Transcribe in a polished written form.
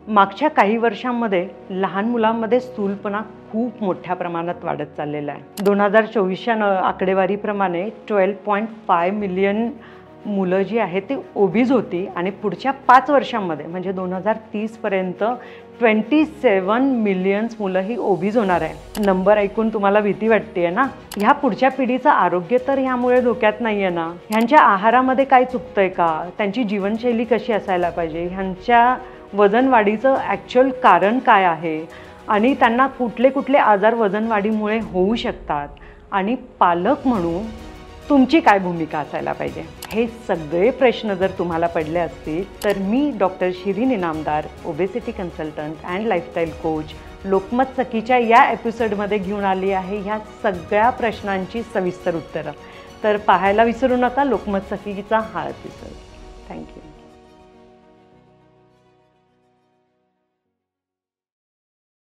मागच्या काही वर्षांमध्ये लहान मुलांमध्ये स्थूलपणा खूप मोठ्या प्रमाणात वाढत चाललेला आहे। 2024च्या आकडेवारीप्रमाणे 12.5 मिलियन मुलं जी आहेत ती ओबीज होती आणि पुढच्या 5 वर्षांमध्ये म्हणजे 2030 पर्यंत 27 मिलियन्स मुलं ही ओबीज होणार आहे। नंबर ऐकून तुम्हाला भीती वाटतेय ना? ह्या पुढच्या पिढीचं आरोग्य तर ह्यामुळे धोक्यात नाहीये ना? ह्यांच्या आहारामध्ये काय चुकतंय का? त्यांची जीवनशैली कशी असायला पाहिजे? ह्यांच्या वजन वाढीचं ॲक्च्युअल कारण काय आहे आणि त्यांना कुठले कुठले आजार वजन वाढीमुळे होऊ शकतात आणि पालक म्हणून तुमची काय भूमिका असायला पाहिजे? हे सगळे प्रश्न जर तुम्हाला पडले असतील तर मी doctor Shirin Inamdar, obesity consultant and lifestyle coach, Lokmat सखीच्या या एपिसोडमध्ये घेऊन आली आहे ह्या सगळ्या प्रश्नांची सविस्तर उत्तरं। तर पाहायला विसरू नका लोकमत सखीचा हा एपिसोड। थँक्यू।